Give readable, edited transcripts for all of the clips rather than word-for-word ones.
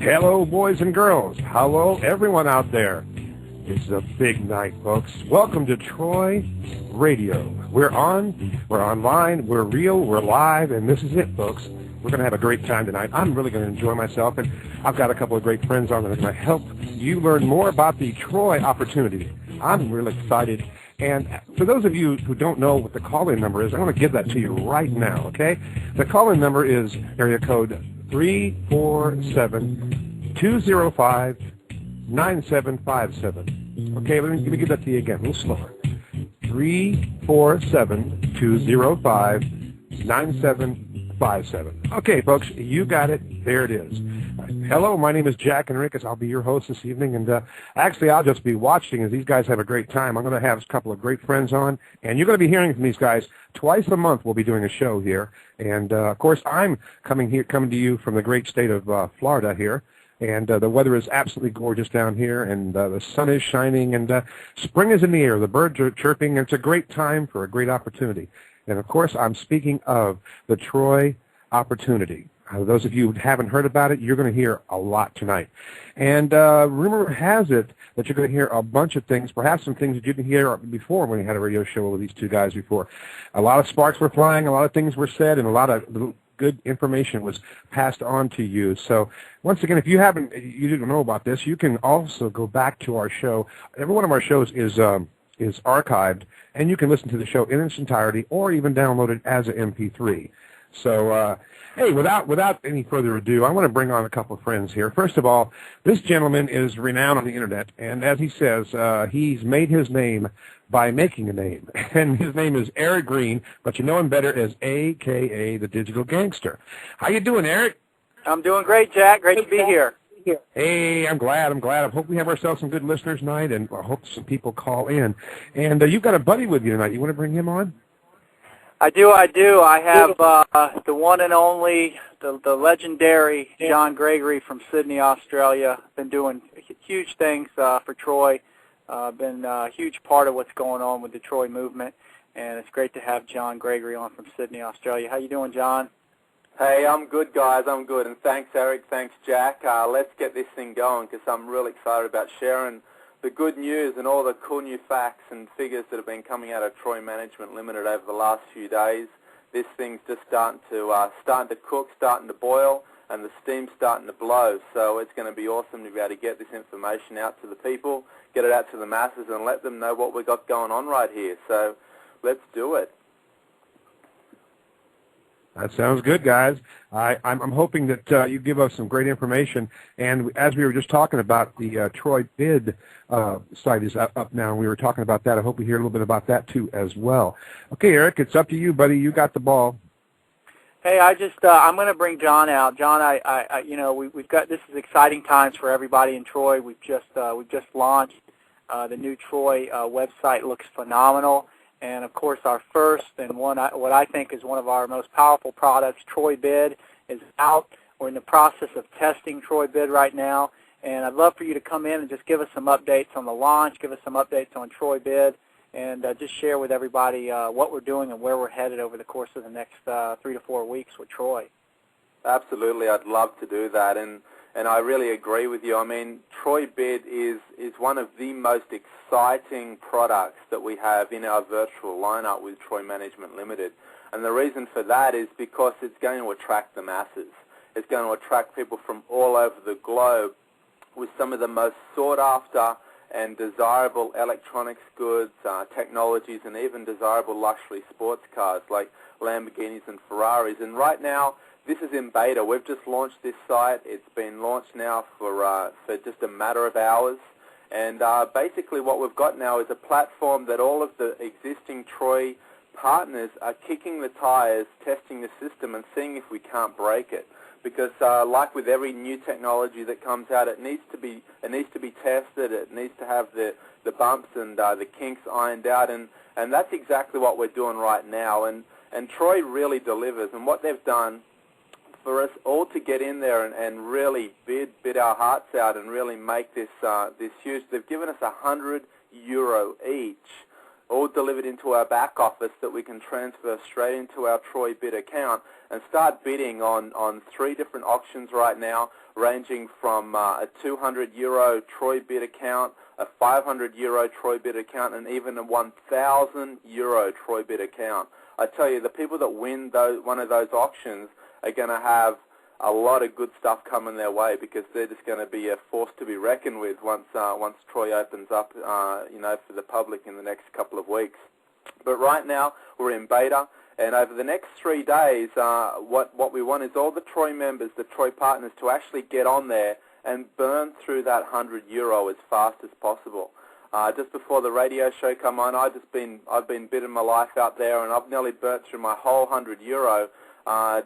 Hello, boys and girls. Hello, everyone out there. It's a big night, folks. Welcome to Troy Radio. We're on, we're online, we're real, we're live, and this is it, folks. We're going to have a great time tonight. I'm really going to enjoy myself, and I've got a couple of great friends on that are going to help you learn more about the Troy opportunity. I'm really excited. And for those of you who don't know what the call-in number is, I'm going to give that to you right now, okay? The call-in number is area code 347-205-9757. Okay, let me give that to you again, a little slower. 347-205-9757. Okay, folks, you got it. There it is. Hello, my name is Jack Enriquez. I'll be your host this evening, and actually I'll just be watching as these guys have a great time. I'm going to have a couple of great friends on, and you're going to be hearing from these guys twice a month. We'll be doing a show here, and of course I'm coming to you from the great state of Florida here, and the weather is absolutely gorgeous down here, and the sun is shining, and spring is in the air. The birds are chirping, and it's a great time for a great opportunity. And of course I'm speaking of the Troy opportunity. Those of you who haven't heard about it, you're going to hear a lot tonight. And rumor has it that you're going to hear a bunch of things, perhaps some things that you didn't hear before when we had a radio show with these two guys before. A lot of sparks were flying, a lot of things were said, and a lot of good information was passed on to you. So once again, if you didn't know about this, you can also go back to our show. Every one of our shows is archived, and you can listen to the show in its entirety or even download it as an MP3. So, hey, without any further ado, I want to bring on a couple of friends here. First of all, this gentleman is renowned on the Internet, and as he says, he's made his name by making a name. And his name is Eric Green, but you know him better as A.K.A. the Digital Gangster. How you doing, Eric? I'm doing great, Jack. Great to be here. Hey, I'm glad. I hope we have ourselves some good listeners tonight, and I hope some people call in. And you've got a buddy with you tonight. You want to bring him on? I do. I have the one and only, the legendary John Gregory from Sydney, Australia. Been doing huge things for Troy. Been a huge part of what's going on with the Troy movement, and it's great to have John Gregory on from Sydney, Australia. How you doing, John? Hey, I'm good, guys. I'm good, and thanks, Eric. Thanks, Jack. Let's get this thing going because I'm really excited about sharing the good news and all the cool new facts and figures that have been coming out of Troy Management Limited over the last few days. This thing's just starting to cook, starting to boil, and the steam's starting to blow. So it's going to be awesome to be able to get this information out to the people, get it out to the masses, and let them know what we've got going on right here. So let's do it. That sounds good, guys. I'm hoping that you give us some great information. And as we were just talking about, the Troy Bid site is up now, and we were talking about that. I hope we hear a little bit about that, too, as well. Okay, Eric, it's up to you, buddy. You got the ball. Hey, I'm going to bring John out. John, we've got, this is exciting times for everybody in Troy. We've just launched the new Troy website. Looks phenomenal. And, of course, our first and what I think is one of our most powerful products, Troy Bid, is out. We're in the process of testing Troy Bid right now. And I'd love for you to come in and just give us some updates on the launch, give us some updates on Troy Bid, and just share with everybody what we're doing and where we're headed over the course of the next 3 to 4 weeks with Troy. Absolutely. I'd love to do that. And I really agree with you. I mean, Troy Bid is one of the most exciting products that we have in our virtual lineup with Troy Management Limited. And the reason for that is because it's going to attract the masses. It's going to attract people from all over the globe with some of the most sought-after and desirable electronics goods, technologies, and even desirable luxury sports cars like Lamborghinis and Ferraris. And right now, this is in beta. We've just launched this site. It's been launched now for just a matter of hours. And basically what we've got now is a platform that all of the existing Troy partners are kicking the tires, testing the system, and seeing if we can't break it. Because like with every new technology that comes out, it needs to be tested. It needs to have the bumps and the kinks ironed out. And that's exactly what we're doing right now. And Troy really delivers. And what they've done for us all to get in there and really bid our hearts out and really make this huge. They've given us €100 each, all delivered into our back office that we can transfer straight into our Troy Bid account and start bidding on 3 different auctions right now. ranging from a €200 Troy bid account, a €500 Troy bid account, and even a €1,000 Troy bid account. I tell you, the people that win one of those auctions are going to have a lot of good stuff coming their way, because they're just going to be a force to be reckoned with once Troy opens up, for the public in the next couple of weeks. But right now we're in beta, and over the next 3 days, what we want is all the Troy members, the Troy partners, to actually get on there and burn through that €100 as fast as possible. Just before the radio show come on, I've been bidding my life out there, and I've nearly burnt through my whole €100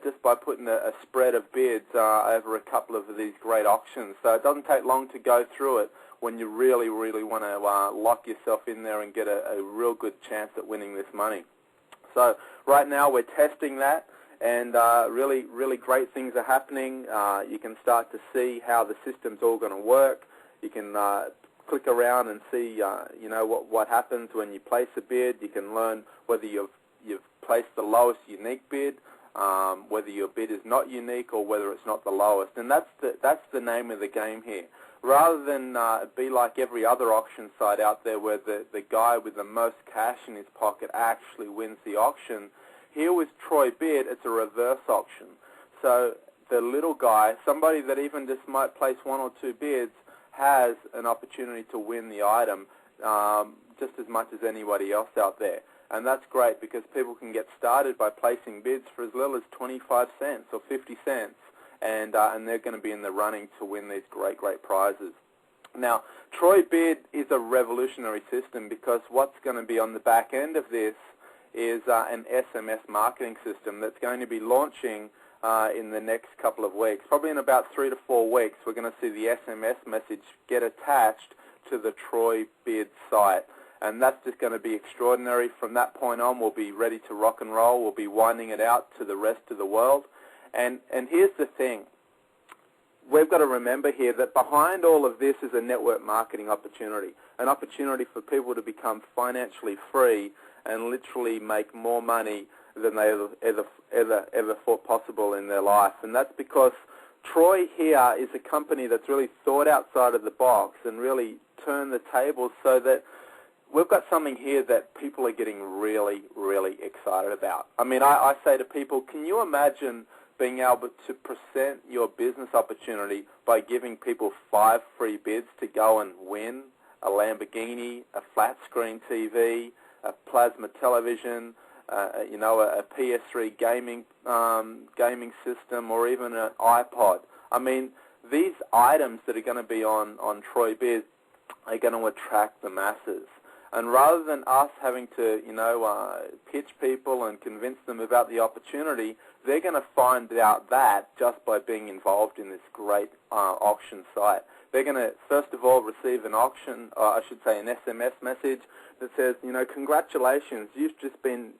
just by putting a spread of bids over a couple of these great auctions. So it doesn't take long to go through it when you really, really want to lock yourself in there and get a real good chance at winning this money. So right now we're testing that, and really, really great things are happening. You can start to see how the system's all going to work. You can click around and see, what happens when you place a bid. You can learn whether you've placed the lowest unique bid, whether your bid is not unique, or whether it's not the lowest. And that's the name of the game here. Rather than be like every other auction site out there where the guy with the most cash in his pocket actually wins the auction, here with Troy Bid, it's a reverse auction. So the little guy, somebody that even just might place 1 or 2 bids, has an opportunity to win the item just as much as anybody else out there. And that's great, because people can get started by placing bids for as little as 25 cents or 50 cents, and they're going to be in the running to win these great, great prizes. Now, Troy Bid is a revolutionary system, because what's going to be on the back end of this is an SMS marketing system that's going to be launching in the next couple of weeks. Probably in about 3 to 4 weeks, we're going to see the SMS message get attached to the Troy Bid site. And that's just going to be extraordinary. From that point on, we'll be ready to rock and roll. We'll be winding it out to the rest of the world. And here's the thing. We've got to remember here that behind all of this is a network marketing opportunity, an opportunity for people to become financially free and literally make more money than they ever thought possible in their life. And that's because Troy here is a company that's really thought outside of the box and really turned the tables, so that we've got something here that people are getting really, really excited about. I mean, I say to people, can you imagine being able to present your business opportunity by giving people 5 free bids to go and win a Lamborghini, a flat screen TV, a plasma television, a PS3 gaming system, or even an iPod? I mean, these items that are going to be on Troy Bid are going to attract the masses. And rather than us having to, pitch people and convince them about the opportunity, they're going to find out that just by being involved in this great auction site. They're going to, first of all, receive an an SMS message that says, congratulations, you've just been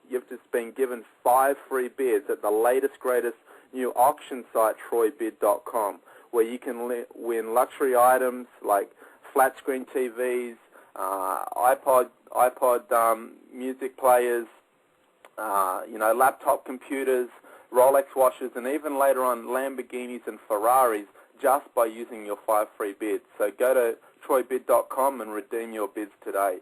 given 5 free bids at the latest, greatest new auction site, troybid.com, where you can win luxury items like flat screen TVs, iPod music players, laptop computers, Rolex watches, and even later on Lamborghinis and Ferraris, just by using your 5 free bids. So go to troybid.com and redeem your bids today.